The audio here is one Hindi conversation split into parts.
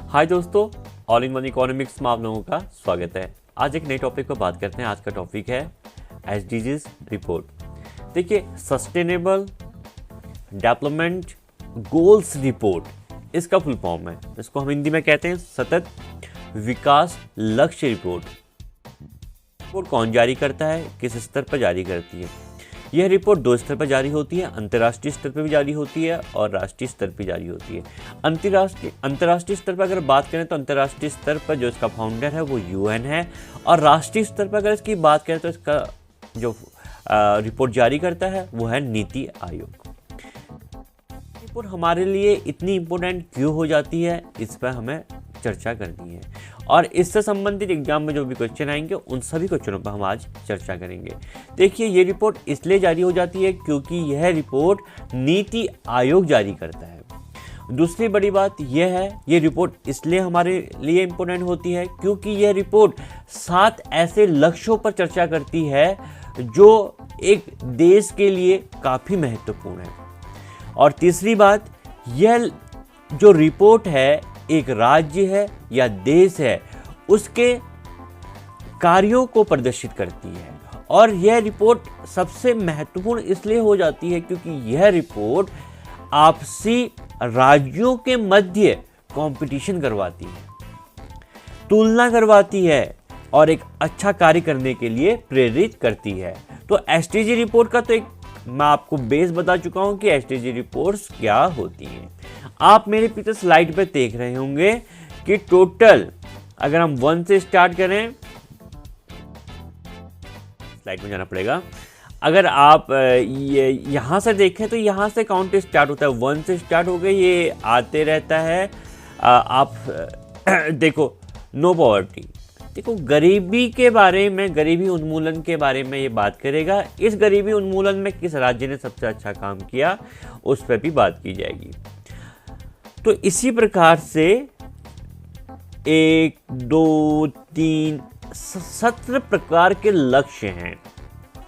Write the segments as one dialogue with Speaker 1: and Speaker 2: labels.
Speaker 1: हाय दोस्तों, ऑल इन वन इकोनॉमिक्स में आप लोगों का स्वागत है। आज एक नए टॉपिक पर बात करते हैं। आज का टॉपिक है एसडीजीज रिपोर्ट। देखिए, सस्टेनेबल डेवलपमेंट गोल्स रिपोर्ट, इसका फुल फॉर्म है। इसको हम हिंदी में कहते हैं सतत विकास लक्ष्य रिपोर्ट। रिपोर्ट कौन जारी करता है, किस स्तर पर जारी करती है? यह रिपोर्ट दो स्तर पर जारी होती है, अंतर्राष्ट्रीय स्तर पर भी जारी होती है और राष्ट्रीय स्तर पर जारी होती है। अंतर्राष्ट्रीय स्तर पर अगर बात करें तो अंतर्राष्ट्रीय स्तर पर जो इसका फाउंडर है वो यूएन है, और राष्ट्रीय स्तर पर अगर इसकी बात करें तो इसका जो रिपोर्ट जारी करता है वो है नीति आयोग। रिपोर्ट हमारे लिए इतनी इम्पोर्टेंट क्यों हो जाती है, इस पर हमें चर्चा करनी है, और इससे संबंधित एग्जाम में जो भी क्वेश्चन आएंगे उन सभी क्वेश्चनों पर हम आज चर्चा करेंगे। देखिए, ये रिपोर्ट इसलिए जारी हो जाती है क्योंकि यह रिपोर्ट नीति आयोग जारी करता है। दूसरी बड़ी बात यह है, ये रिपोर्ट इसलिए हमारे लिए इम्पोर्टेंट होती है क्योंकि यह रिपोर्ट 7 ऐसे लक्ष्यों पर चर्चा करती है जो एक देश के लिए काफ़ी महत्वपूर्ण है। और तीसरी बात, यह जो रिपोर्ट है एक राज्य है या देश है उसके कार्यों को प्रदर्शित करती है। और यह रिपोर्ट सबसे महत्वपूर्ण इसलिए हो जाती है क्योंकि यह रिपोर्ट आपसी राज्यों के मध्य कंपटीशन करवाती है, तुलना करवाती है और एक अच्छा कार्य करने के लिए प्रेरित करती है। तो एसडीजी रिपोर्ट का तो एक मैं आपको बेस बता चुका हूं कि एसडीजी रिपोर्ट्स क्या होती हैं। आप मेरे पीछे स्लाइड पे देख रहे होंगे कि टोटल अगर हम 1 से स्टार्ट करें, स्लाइड में जाना पड़ेगा। अगर आप ये यहां से देखें तो यहां से काउंट स्टार्ट होता है, 1 से स्टार्ट हो गए, ये आते रहता है। आप देखो, नो पॉवर्टी, देखो गरीबी के बारे में, गरीबी उन्मूलन के बारे में ये बात करेगा। इस गरीबी उन्मूलन में किस राज्य ने सबसे अच्छा काम किया उस पर भी बात की जाएगी। तो इसी प्रकार से 1, 2, 3, 17 प्रकार के लक्ष्य हैं।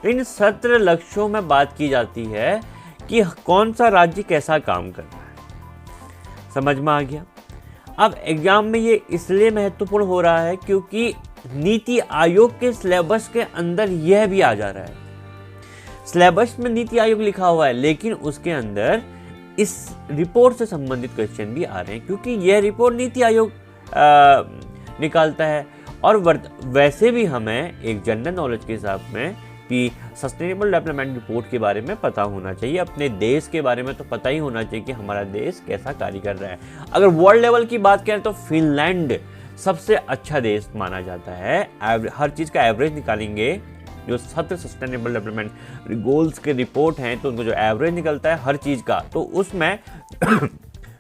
Speaker 1: इन 17 लक्ष्यों में बात की जाती है कि कौन सा राज्य कैसा काम कर रहा है। समझ में आ गया? अब एग्जाम में ये इसलिए महत्वपूर्ण हो रहा है क्योंकि नीति आयोग के सिलेबस के अंदर यह भी आ जा रहा है। सिलेबस में नीति आयोग लिखा हुआ है लेकिन उसके अंदर इस रिपोर्ट से संबंधित क्वेश्चन भी आ रहे हैं क्योंकि यह रिपोर्ट नीति आयोग निकालता है। और वैसे भी हमें एक जनरल नॉलेज के हिसाब में कि सस्टेनेबल डेवलपमेंट रिपोर्ट के बारे में पता होना चाहिए। अपने देश के बारे में तो पता ही होना चाहिए कि हमारा देश कैसा कार्य कर रहा है। अगर वर्ल्ड लेवल की बात करें तो फिनलैंड सबसे अच्छा देश माना जाता है। हर चीज़ का एवरेज निकालेंगे, जो 7 सस्टेनेबल डेवलपमेंट गोल्स के रिपोर्ट हैं तो उनको जो एवरेज निकलता है हर चीज़ का, तो उसमें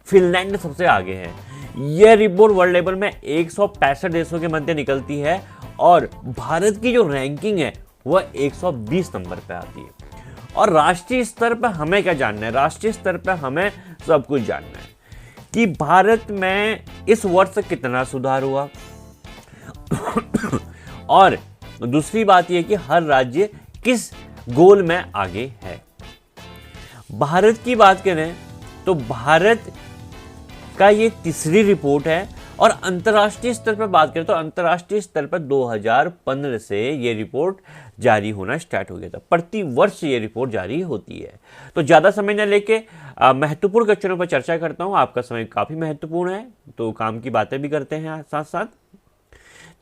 Speaker 1: फिनलैंड सबसे आगे है। यह रिपोर्ट वर्ल्ड लेवल में 165 देशों के मध्य निकलती है और भारत की जो रैंकिंग है वह 120 नंबर पे आती है। और राष्ट्रीय स्तर पर हमें क्या जानना है? राष्ट्रीय स्तर पर हमें सब कुछ जानना है कि भारत में इस वर्ष कितना सुधार हुआ और दूसरी बात यह कि हर राज्य किस गोल में आगे है। भारत की बात करें तो भारत का ये तीसरी रिपोर्ट है। और अंतर्राष्ट्रीय स्तर पर बात करें तो अंतर्राष्ट्रीय स्तर पर 2015 से ये रिपोर्ट जारी होना स्टार्ट हो गया था। प्रति वर्ष ये रिपोर्ट जारी होती है। तो ज़्यादा समय न लेके महत्वपूर्ण क्वेश्चनों पर चर्चा करता हूँ। आपका समय काफ़ी महत्वपूर्ण है तो काम की बातें भी करते हैं साथ साथ।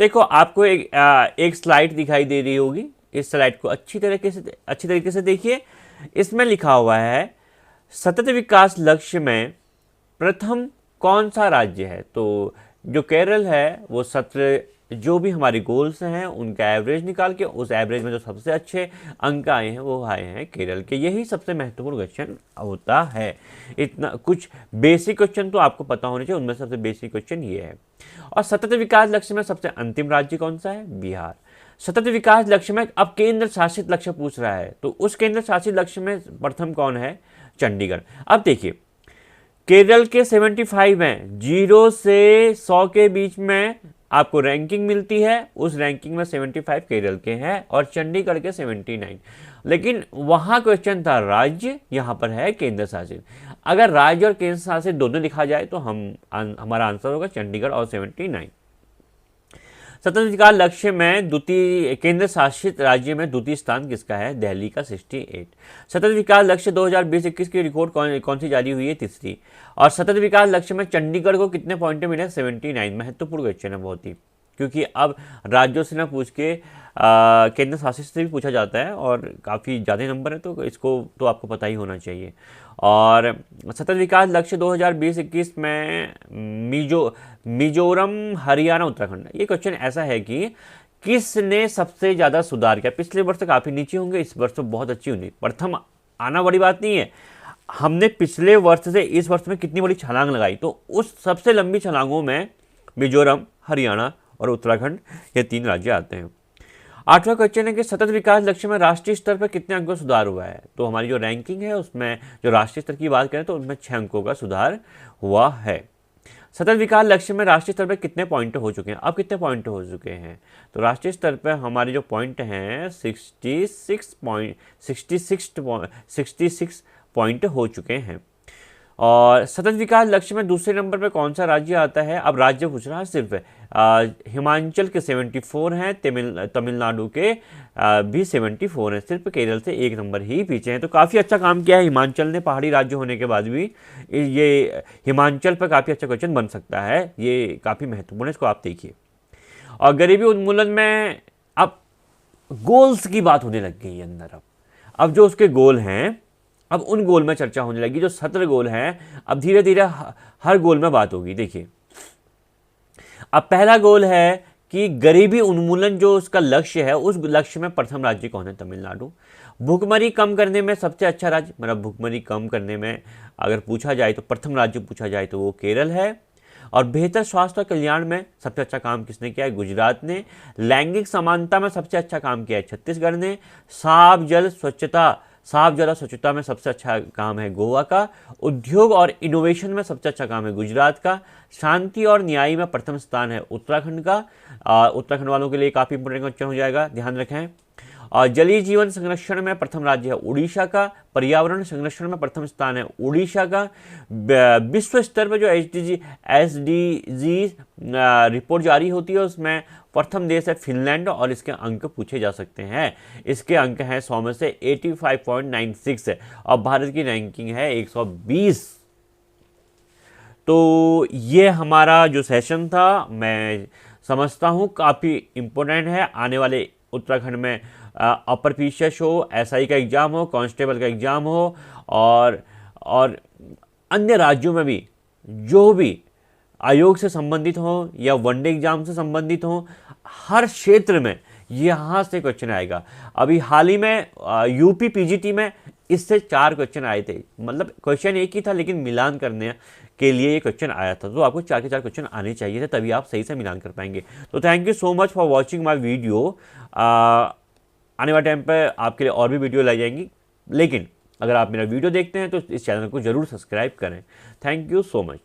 Speaker 1: देखो, आपको एक स्लाइड दिखाई दे रही होगी। इस स्लाइड को अच्छी तरीके से देखिए। इसमें लिखा हुआ है सतत विकास लक्ष्य में प्रथम कौन सा राज्य है। तो जो केरल है वो 17 जो भी हमारे गोल्स हैं उनका एवरेज निकाल के उस एवरेज में जो सबसे अच्छे अंक आए हैं वो आए हैं केरल के। यही सबसे महत्वपूर्ण क्वेश्चन होता है। इतना कुछ बेसिक क्वेश्चन तो आपको पता होने चाहिए, उनमें सबसे बेसिक क्वेश्चन ये है। और सतत विकास लक्ष्य में सबसे अंतिम राज्य कौन सा है? बिहार। सतत विकास लक्ष्य में अब केंद्र शासित लक्ष्य पूछ रहा है तो उस केंद्र शासित लक्ष्य में प्रथम कौन है? चंडीगढ़। अब देखिए, केरल के 75 हैं, 0 से 100 के बीच में आपको रैंकिंग मिलती है। उस रैंकिंग में 75 केरल के हैं और चंडीगढ़ के 79। लेकिन वहां क्वेश्चन था राज्य, यहां पर है केंद्र शासित। अगर राज्य और केंद्र शासित दोनों लिखा जाए तो हमारा आंसर होगा चंडीगढ़ और 79। सतत विकास लक्ष्य में द्वितीय केंद्र शासित राज्य में द्वितीय स्थान किसका है? दिल्ली का 68। सतत विकास लक्ष्य 2020-21 की रिपोर्ट कौन सी जारी हुई है? तीसरी। और सतत विकास लक्ष्य में चंडीगढ़ को कितने पॉइंट मिले? 79। महत्वपूर्ण क्वेश्चन है बहुत ही, क्योंकि अब राज्यों से ना पूछ के केंद्र शासित से भी पूछा जाता है और काफ़ी ज़्यादा नंबर है, तो इसको तो आपको पता ही होना चाहिए। और सतत विकास लक्ष्य 2020-21 में मिजोरम, हरियाणा, उत्तराखंड, ये क्वेश्चन ऐसा है कि किसने सबसे ज़्यादा सुधार किया? पिछले वर्ष तो काफ़ी नीचे होंगे, इस वर्ष तो बहुत अच्छी होंगी। प्रथम आना बड़ी बात नहीं है, हमने पिछले वर्ष से इस वर्ष में कितनी बड़ी छलांग लगाई, तो उस सबसे लंबी छलांगों में मिजोरम, हरियाणा और उत्तराखंड, ये 3 राज्य आते हैं। 8वां क्वेश्चन है कि सतत विकास लक्ष्य में राष्ट्रीय स्तर पर कितने अंकों सुधार हुआ है? तो हमारी जो रैंकिंग है उसमें जो राष्ट्रीय स्तर की बात करें तो उनमें 6 अंकों का सुधार हुआ है। सतत विकास लक्ष्य में राष्ट्रीय स्तर पर कितने पॉइंट हो चुके हैं? अब कितने पॉइंट हो चुके हैं? तो राष्ट्रीय स्तर पर हमारे जो पॉइंट हैं 66 पॉइंट हो चुके हैं। और सतत विकास लक्ष्य में दूसरे नंबर पर कौन सा राज्य आता है? अब राज्य पूछ रहा है सिर्फ हिमाचल के 74 हैं, तमिलनाडु के भी 74 हैं, सिर्फ केरल से 1 नंबर ही पीछे हैं। तो काफ़ी अच्छा काम किया है हिमाचल ने, पहाड़ी राज्य होने के बाद भी ये हिमाचल पर काफ़ी अच्छा क्वेश्चन बन सकता है, ये काफ़ी महत्वपूर्ण है, इसको आप देखिए। और गरीबी उन्मूलन में अब गोल्स की बात होने लग गई है अंदर। अब जो उसके गोल हैं, अब उन गोल में चर्चा होने लगी। जो 17 गोल हैं, अब धीरे धीरे हर गोल में बात होगी। देखिए, अब पहला गोल है कि गरीबी उन्मूलन जो उसका लक्ष्य है, उस लक्ष्य में प्रथम राज्य कौन है? तमिलनाडु। भुखमरी कम करने में सबसे अच्छा राज्य, मतलब भुखमरी कम करने में अगर पूछा जाए तो प्रथम राज्य पूछा जाए तो वो केरल है। और बेहतर स्वास्थ्य और कल्याण में सबसे अच्छा काम किसने किया है? गुजरात ने। लैंगिक समानता में सबसे अच्छा काम किया है छत्तीसगढ़ ने। साफ जल और स्वच्छता में सबसे अच्छा काम है गोवा का। उद्योग और इनोवेशन में सबसे अच्छा काम है गुजरात का। शांति और न्याय में प्रथम स्थान है उत्तराखंड का। उत्तराखंड वालों के लिए काफ़ी इंपोर्टेंट क्वेश्चन हो जाएगा, ध्यान रखें। और जलीय जीवन संरक्षण में प्रथम राज्य है उड़ीसा का। पर्यावरण संरक्षण में प्रथम स्थान है उड़ीसा का। विश्व स्तर पर जो SDG रिपोर्ट जारी होती है उसमें प्रथम देश है फिनलैंड, और इसके अंक पूछे जा सकते हैं। इसके अंक हैं 100 में से 85.96 है, और भारत की रैंकिंग है 120। तो ये हमारा जो सेशन था, मैं समझता हूँ काफ़ी इम्पोर्टेंट है। आने वाले उत्तराखंड में अपर पीसीएस हो, SI का एग्ज़ाम हो, कांस्टेबल का एग्ज़ाम हो, और अन्य राज्यों में भी जो भी आयोग से संबंधित हो या वनडे एग्जाम से संबंधित हो, हर क्षेत्र में यहाँ से क्वेश्चन आएगा। अभी हाल ही में UP PGT में इससे 4 क्वेश्चन आए थे, मतलब क्वेश्चन एक ही था लेकिन मिलान करने के लिए ये क्वेश्चन आया था। तो आपको 4 के 4 क्वेश्चन आने चाहिए थे, तभी आप सही से मिलान कर पाएंगे। तो thank you so much for watching my video. आने वाले टाइम पर आपके लिए और भी वीडियो लाई जाएंगी, लेकिन अगर आप मेरा वीडियो देखते हैं तो इस चैनल को ज़रूर सब्सक्राइब करें। Thank you so much.